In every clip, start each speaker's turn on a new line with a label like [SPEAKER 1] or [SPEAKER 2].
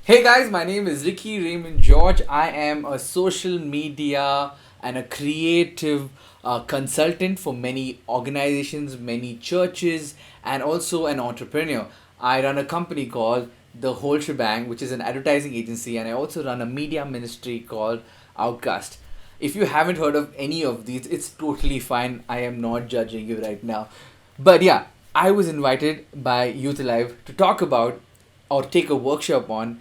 [SPEAKER 1] Hey guys, my name is Ricky Raymond George. I am a social media and a creative consultant for many organizations, many churches, and also an entrepreneur. I run a company called The Whole Shebang, which is an advertising agency, and I also run a media ministry called Outcast. If you haven't heard of any of these, it's totally fine. I am not judging you right now. But yeah, I was invited by Youth Alive to talk about or take a workshop on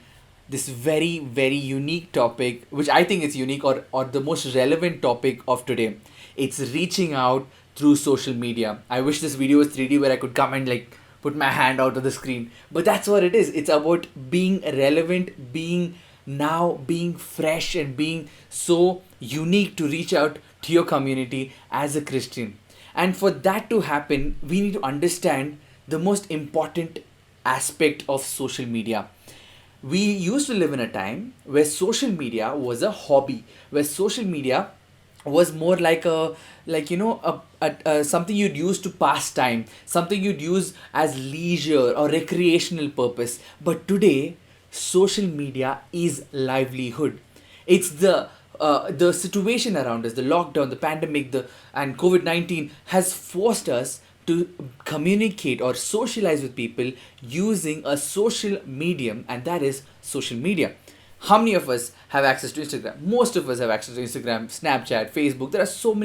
[SPEAKER 1] this very very unique topic, which I think is unique, or the most relevant topic of today. It's reaching out through social media. I wish this video was 3D where I could come and like put my hand out of the screen, but that's what it is. It's about being relevant, being now, being fresh, and being so unique to reach out to your community as a Christian. And for that to happen, we need to understand the most important aspect of social media. We used to live in a time where social media was a hobby, where social media was more like a something you'd use to pass time, something you'd use as leisure or recreational purpose. But today, social media is livelihood. It's the situation around us, the lockdown, the pandemic, the and COVID-19 has forced us to communicate or socialize with people using a social medium, and that is social media. How many of us have access to Instagram? Most of us have access to Instagram, Snapchat, Facebook. There are so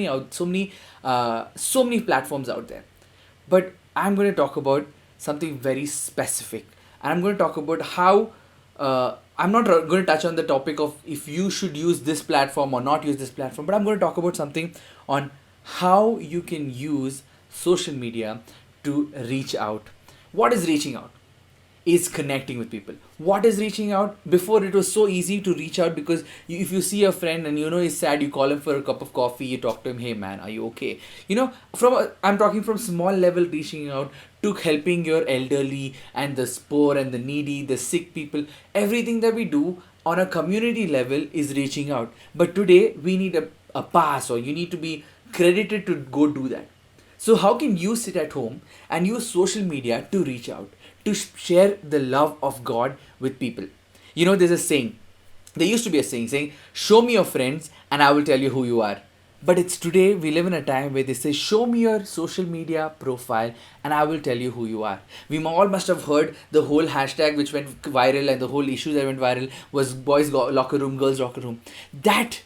[SPEAKER 1] many platforms out there. But I'm going to talk about something very specific, and I'm going to talk about how. I'm not going to touch on the topic of if you should use this platform or not use this platform, but I'm going to talk about something on how you can use social media to reach out. What is reaching out? Is connecting with people. What is reaching out? Before, it was so easy to reach out because if you see a friend and you know he's sad, you call him for a cup of coffee, you talk to him, hey man, are you okay? I'm talking from small level reaching out to helping your elderly and the poor and the needy, the sick people. Everything that we do on a community level is reaching out. But today, we need a pass, or you need to be credited to go do that. So, how can you sit at home and use social media to reach out, to share the love of God with people? There's a saying. There used to be a saying, show me your friends and I will tell you who you are. But it's today, we live in a time where they say, show me your social media profile and I will tell you who you are. We all must have heard the whole hashtag which went viral, and the whole issue that went viral was boys locker room, girls locker room. That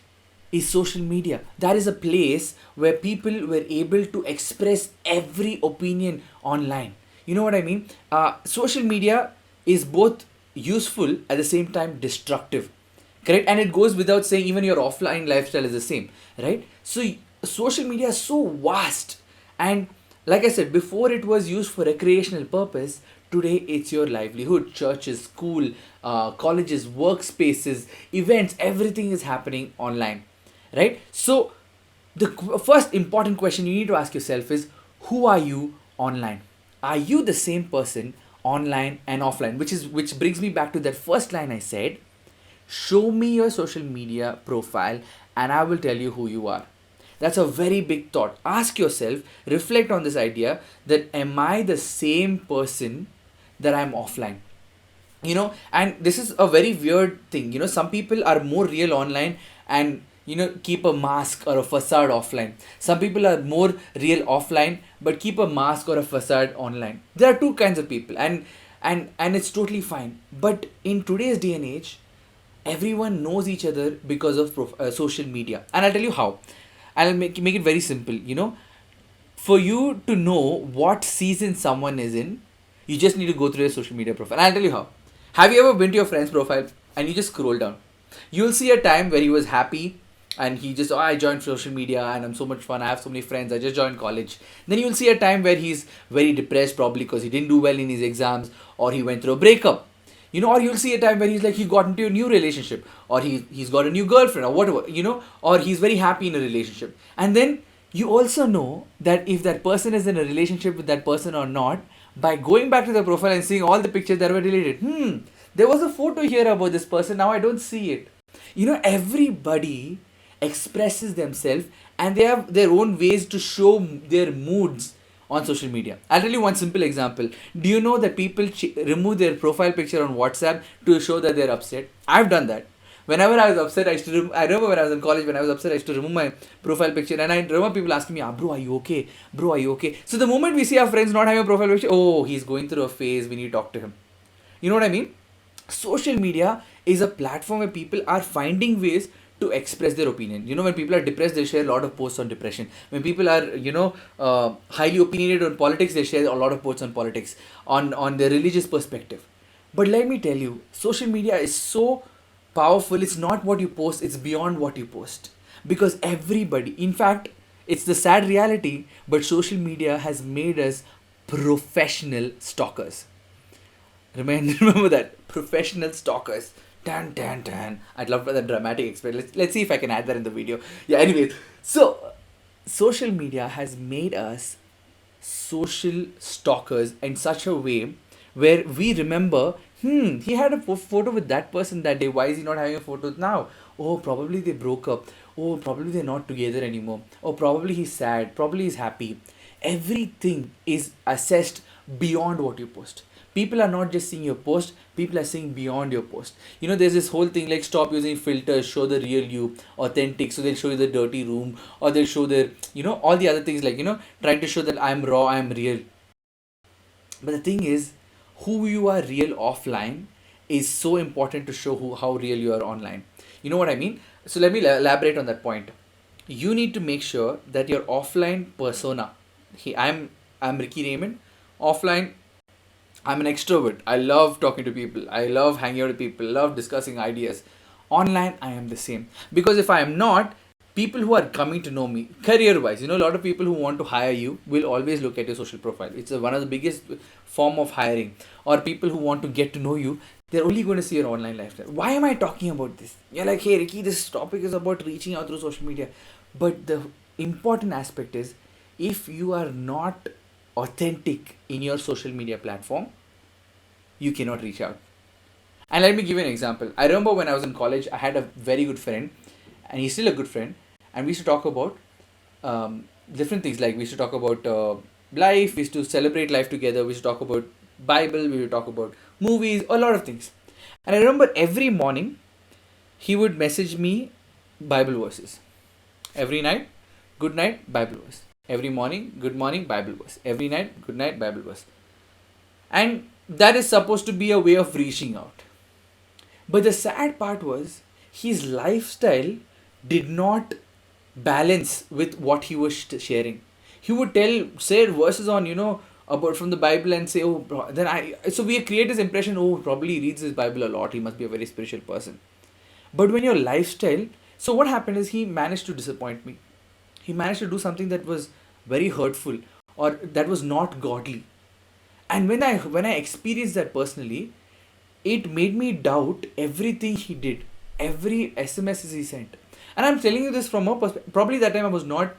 [SPEAKER 1] is social media. That is a place where people were able to express every opinion online. You know what I mean? Social media is both useful at the same time destructive, correct? And it goes without saying, even your offline lifestyle is the same, right? So social media is so vast, and like I said before, it was used for recreational purpose. Today, it's your livelihood. Churches, school, colleges, workspaces, events, everything is happening online, right? So the first important question you need to ask yourself is, who are you online? Are you the same person online and offline? Which brings me back to that first line I said, show me your social media profile and I will tell you who you are. That's a very big thought. Ask yourself, reflect on this idea, that am I the same person that I'm offline? And this is a very weird thing. Some people are more real online and keep a mask or a facade offline. Some people are more real offline but keep a mask or a facade online. There are two kinds of people, and it's totally fine. But in today's day and age, everyone knows each other because of social media, and I'll tell you how. I'll make it very simple. For you to know what season someone is in, you just need to go through their social media profile. And I'll tell you how. Have you ever been to your friend's profile and you just scroll down? You'll see a time where he was happy and he just, oh, I joined social media and I'm so much fun. I have so many friends. I just joined college. Then you'll see a time where he's very depressed, probably because he didn't do well in his exams, or he went through a breakup. Or you'll see a time where he's like, he got into a new relationship, or he's got a new girlfriend, or whatever, or he's very happy in a relationship. And then you also know that if that person is in a relationship with that person or not by going back to the profile and seeing all the pictures that were related. There was a photo here about this person, now I don't see it. Everybody expresses themselves and they have their own ways to show their moods on social media. I'll tell you one simple example. Do you know that people remove their profile picture on WhatsApp to show that they're upset? I've done that. Whenever I was upset, I used to. I remember when I was in college, when I was upset, I used to remove my profile picture, and I remember people asking me, "Bro, are you okay? Bro, are you okay?" So the moment we see our friends not having a profile picture, oh, he's going through a phase. We need to talk to him. You know what I mean? Social media is a platform where people are finding ways to express their opinion. You know, when people are depressed, they share a lot of posts on depression. When people are, highly opinionated on politics, they share a lot of posts on politics, on their religious perspective. But let me tell you, social media is so powerful. It's not what you post, it's beyond what you post. Because everybody, in fact, it's the sad reality, but social media has made us professional stalkers. Remember that. Professional stalkers. Tan tan tan. I'd love for that dramatic expression. Let's see if I can add that in the video. Yeah, anyways. So social media has made us social stalkers in such a way where we remember, he had a photo with that person that day. Why is he not having a photo now? Oh, probably they broke up. Oh, probably they're not together anymore. Oh, probably he's sad. Probably he's happy. Everything is assessed beyond what you post. People are not just seeing your post, people are seeing beyond your post. You know, there's this whole thing like stop using filters, show the real you, authentic. So they'll show you the dirty room, or they'll show their, all the other things like, trying to show that I'm raw, I'm real. But the thing is, who you are real offline is so important to show how real you are online. You know what I mean? So let me elaborate on that point. You need to make sure that your offline persona. I'm Ricky Raymond. Offline, I'm an extrovert. I love talking to people. I love hanging out with people. Love discussing ideas. Online, I am the same. Because if I am not, people who are coming to know me, career-wise, a lot of people who want to hire you will always look at your social profile. It's one of the biggest form of hiring. Or people who want to get to know you, they're only going to see your online lifestyle. Why am I talking about this? You're like, hey, Ricky, this topic is about reaching out through social media. But the important aspect is, if you are not authentic in your social media platform, you cannot reach out. And let me give you an example. I remember when I was in college, I had a very good friend, and he's still a good friend, and we used to talk about different things. Like we used to talk about life, we used to celebrate life together, we used to talk about Bible, we would talk about movies, a lot of things. And I remember every morning, he would message me Bible verses. Every night, good night, Bible verse. Every morning, good morning, Bible verse. Every night, good night, Bible verse. And that is supposed to be a way of reaching out. But the sad part was, his lifestyle did not balance with what he was sharing. He would say verses on, about from the Bible and say, so we create this impression, probably he reads his Bible a lot, he must be a very spiritual person. But when your lifestyle, so what happened is he managed to disappoint me. He managed to do something that was very hurtful or that was not godly. And when I experienced that personally, it made me doubt everything he did, every SMS he sent. And I'm telling you this from a perspective. Probably that time I was not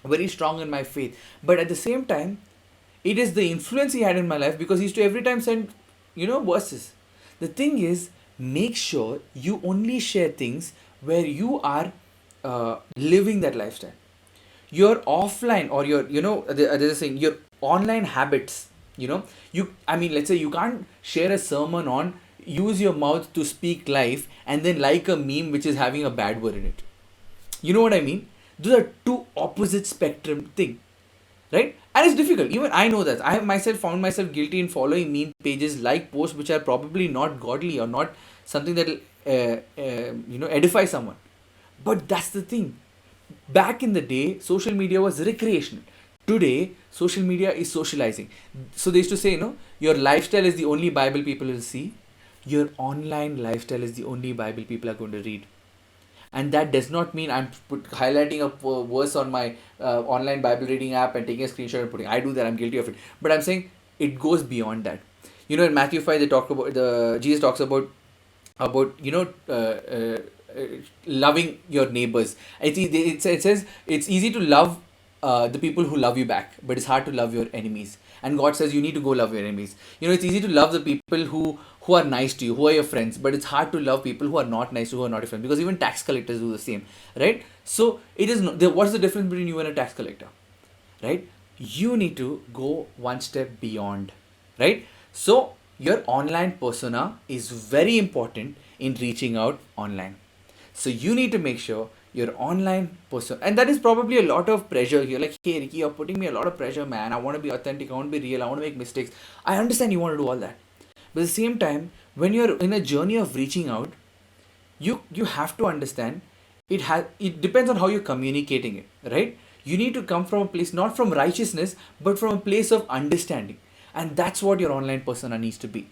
[SPEAKER 1] very strong in my faith. But at the same time, it is the influence he had in my life, because he used to every time send, verses. The thing is, make sure you only share things where you are living that lifestyle. Your offline or your, there's a saying, your online habits, let's say you can't share a sermon on use your mouth to speak life and then like a meme which is having a bad word in it. You know what I mean? Those are two opposite spectrum thing, right? And it's difficult. Even I know that. I have myself found myself guilty in following meme pages, like posts which are probably not godly or not something that will, edify someone. But that's the thing. Back in the day, social media was recreational. Today, social media is socializing. So they used to say, your lifestyle is the only Bible people will see. Your online lifestyle is the only Bible people are going to read. And that does not mean I'm highlighting a verse on my online Bible reading app and taking a screenshot and putting. I do that. I'm guilty of it. But I'm saying it goes beyond that. In Matthew 5, they talk about Jesus talks about loving your neighbors. It says it's easy to love the people who love you back, but it's hard to love your enemies. And God says you need to go love your enemies. It's easy to love the people who are nice to you, who are your friends, but it's hard to love people who are not nice to you, who are not your friends, because even tax collectors do the same, right? So it is what's the difference between you and a tax collector, right? you need to go one step beyond, right? So your online persona is very important in reaching out online. So you need to make sure your online persona, and that is probably a lot of pressure here. Like, hey Ricky, you're putting me a lot of pressure, man. I want to be authentic, I want to be real, I want to make mistakes. I understand you want to do all that. But at the same time, when you're in a journey of reaching out, you have to understand it depends on how you're communicating it, right? You need to come from a place not from righteousness but from a place of understanding, and that's what your online persona needs to be,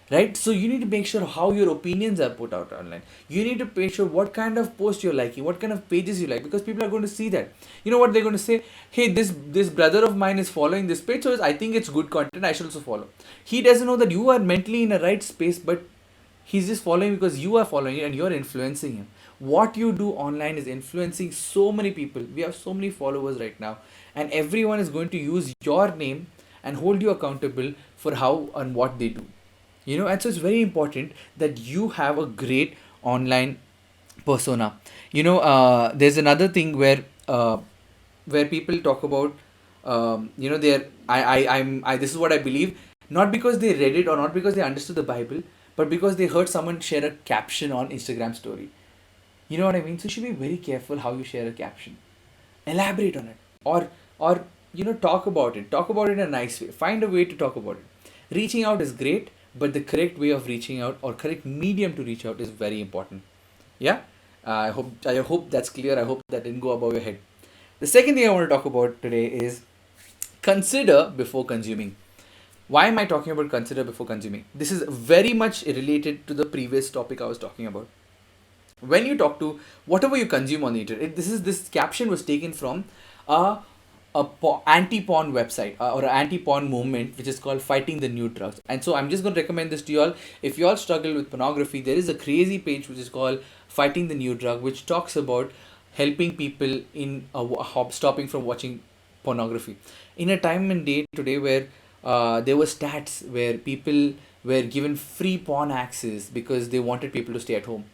[SPEAKER 1] right? So you need to make sure how your opinions are put out online. You need to make sure what kind of post you're liking, what kind of pages you like, because people are going to see that. You know what they're going to say? Hey, this brother of mine is following this page, so I think it's good content, I should also follow. He doesn't know that you are mentally in a right space, but he's just following because you are following it and you're influencing him. What you do online is influencing so many people. We have so many followers right now, and everyone is going to use your name and hold you accountable for how and what they do. And so it's very important that you have a great online persona. There's another thing where people talk about, they're I this is what I believe, not because they read it or not because they understood the Bible, but because they heard someone share a caption on Instagram story. You know what I mean? So you should be very careful how you share a caption. Elaborate on it, or talk about it. Talk about it in a nice way. Find a way to talk about it. Reaching out is great, but the correct way of reaching out or correct medium to reach out is very important. Yeah, I hope that's clear. I hope that didn't go above your head. The second thing I want to talk about today is consider before consuming. Why am I talking about consider before consuming? This is very much related to the previous topic I was talking about. When you talk to whatever you consume on the internet, this caption was taken from a anti-porn website, or an anti-porn movement which is called Fighting the New Drugs. And so I'm just going to recommend this to you all. If you all struggle with pornography, there is a crazy page which is called Fighting the New Drug, which talks about helping people in stopping from watching pornography in a time and day today where there were stats where people were given free porn access because they wanted people to stay at home,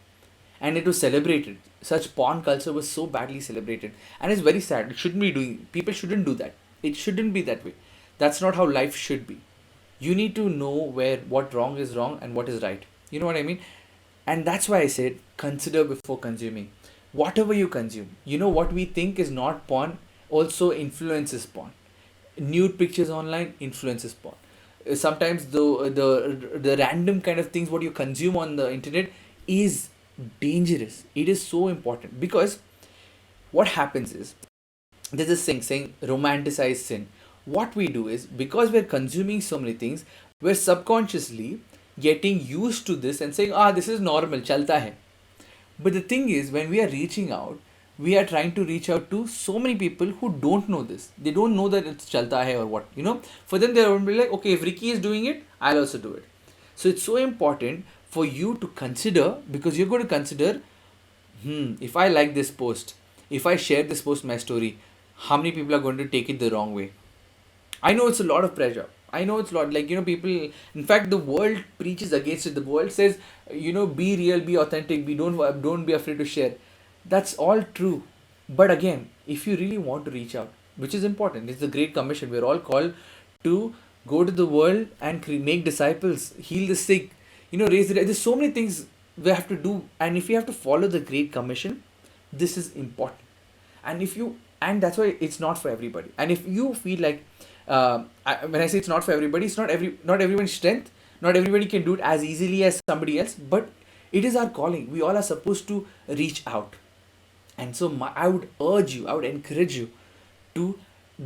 [SPEAKER 1] and it was celebrated. Such porn culture was so badly celebrated, and it's very sad. It shouldn't be doing. People shouldn't do that. It shouldn't be that way. That's not how life should be. You need to know where what wrong is wrong and what is right. You know what I mean? And that's why I said consider before consuming. Whatever you consume, what we think is not porn also influences porn. Nude pictures online influences porn. Sometimes the random kind of things what you consume on the internet is dangerous. It is so important because what happens is there's this thing saying romanticize sin. What we do is because we're consuming so many things, we're subconsciously getting used to this and saying, this is normal, chalta hai. But the thing is, when we are reaching out, we are trying to reach out to so many people who don't know this. They don't know that it's chalta hai or what. For them, they're going to be like, okay, if Ricky is doing it, I'll also do it. So it's so important for you to consider, because you're going to consider, if I like this post, if I share this post in my story, how many people are going to take it the wrong way? I know it's a lot of pressure. I know it's a lot. Like, people, in fact, the world preaches against it. The world says, be real, be authentic, don't be afraid to share. That's all true. But again, if you really want to reach out, which is important, it's the Great Commission. We're all called to go to the world and make disciples, heal the sick, raise the dead. There's so many things we have to do. And if you have to follow the Great Commission, this is important. And that's why it's not for everybody. And if you feel like, when I say it's not for everybody, it's not everyone's strength. Not everybody can do it as easily as somebody else, but it is our calling. We all are supposed to reach out. And so I would encourage you to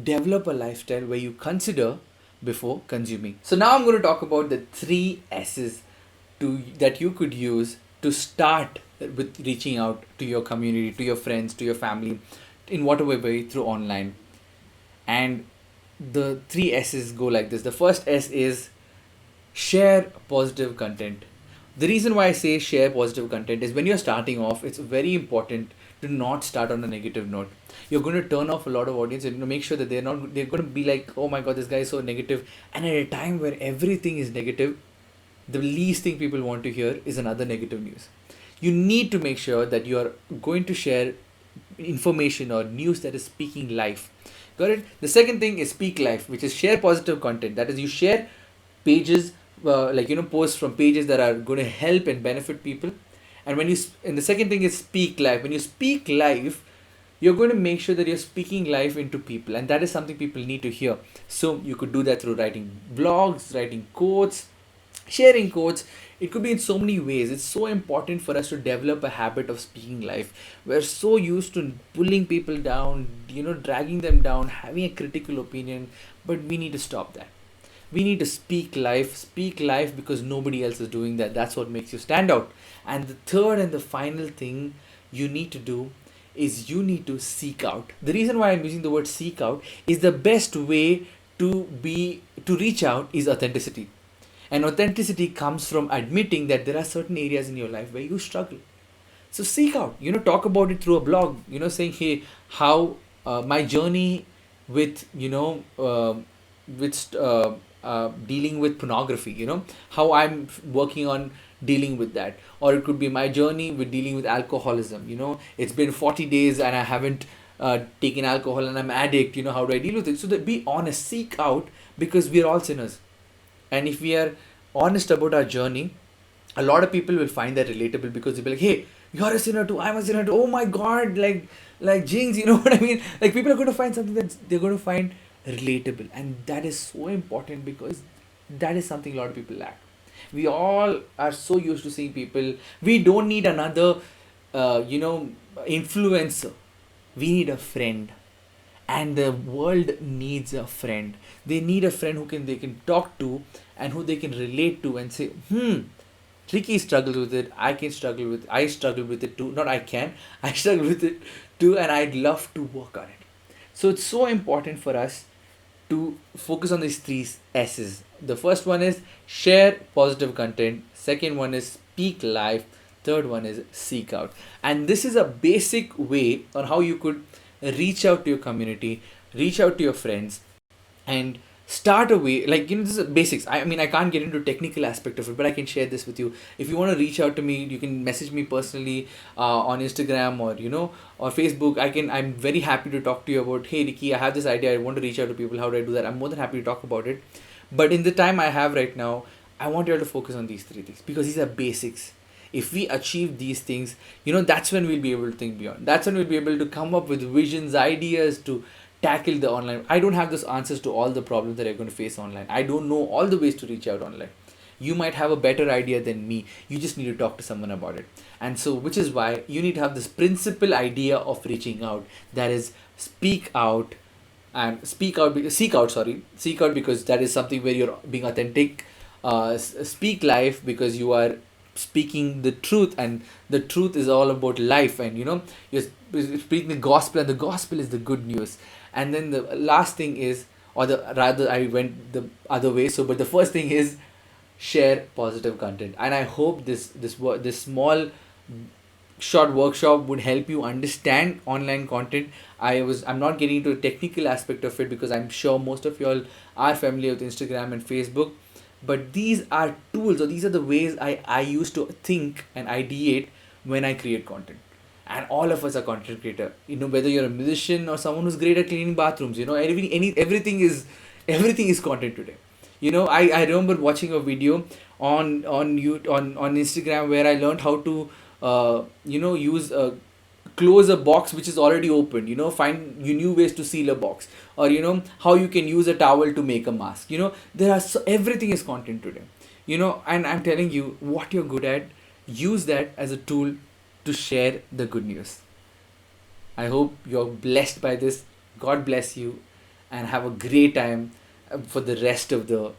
[SPEAKER 1] develop a lifestyle where you consider before consuming. So now I'm going to talk about the 3 S's that you could use to start with reaching out to your community, to your friends, to your family, in whatever way through online. And the 3 S's go like this. The first S is share positive content. The reason why I say share positive content is when you're starting off, it's very important to not start on a negative note. You're going to turn off a lot of audience and make sure that they're going to be like, oh my god, this guy is so negative. And at a time where everything is negative, the least thing people want to hear is another negative news. You need to make sure that you are going to share information or news that is speaking life. Got it? The second thing is speak life, which is share positive content. That is, you share pages, posts from pages that are going to help and benefit people. And and the second thing is speak life. When you speak life, you're going to make sure that you're speaking life into people, and that is something people need to hear. So you could do that through writing blogs, writing quotes, sharing quotes. It could be in so many ways. It's so important for us to develop a habit of speaking life. We're so used to pulling people down, dragging them down, having a critical opinion, but we need to stop that. We need to speak life, because nobody else is doing that. That's what makes you stand out. And the third and the final thing you need to do is you need to seek out. The reason why I'm using the word seek out is the best way to reach out is authenticity. And authenticity comes from admitting that there are certain areas in your life where you struggle. So seek out, talk about it through a blog, saying, hey, how my journey with, with dealing with pornography, how I'm working on dealing with that. Or it could be my journey with dealing with alcoholism. It's been 40 days and I haven't taken alcohol and I'm addict. How do I deal with it? So that, be honest, seek out, because we're all sinners. And if we are honest about our journey, a lot of people will find that relatable, because they'll be like, hey, you're a sinner too, I'm a sinner too, oh my god, like jinx, you know what I mean? Like, people are going to find something that they're going to find relatable, and that is so important, because that is something a lot of people lack. We all are so used to seeing people. We don't need another influencer. We need a friend. And the world needs a friend. They need a friend who they can talk to, and who they can relate to, and say, Ricky struggled with it, I struggle with it too. Not I can, I struggle with it too, and I'd love to work on it. So it's so important for us to focus on these three S's. The first one is share positive content, second one is speak life, third one is seek out. And this is a basic way on how you could reach out to your community, reach out to your friends, and start a way, this is basics. I mean, I can't get into technical aspect of it, but I can share this with you. If you want to reach out to me, you can message me personally on Instagram, or Facebook. I'm very happy to talk to you about, hey Ricky, I have this idea, I want to reach out to people, how do I do that? I'm more than happy to talk about it. But in the time I have right now, I want you all to focus on these three things, because these are basics. If we achieve these things, that's when we'll be able to think beyond. That's when we'll be able to come up with visions, ideas to tackle the online. I don't have those answers to all the problems that you're going to face online. I don't know all the ways to reach out online. You might have a better idea than me. You just need to talk to someone about it. And so, which is why you need to have this principal idea of reaching out. That is, speak out, and seek out, because that is something where you're being authentic. Speak life, because you are speaking the truth, and the truth is all about life, and you're speaking the gospel, and the gospel is the good news. And then the last thing is, or the rather, I went the other way. So, but the first thing is share positive content, and I hope this small short workshop would help you understand online content. I'm not getting into the technical aspect of it, because I'm sure most of you all are familiar with Instagram and Facebook. But these are tools, or these are the ways I used to think and ideate when I create content. And all of us are content creator. Whether you're a musician or someone who's great at cleaning bathrooms, everything is content today. I remember watching a video on Instagram, where I learned how to use close a box which is already open. Find new ways to seal a box, or how you can use a towel to make a mask. Everything is content today. And I'm telling you, what you're good at, use that as a tool to share the good news. I hope you're blessed by this. God bless you, and have a great time for the rest of the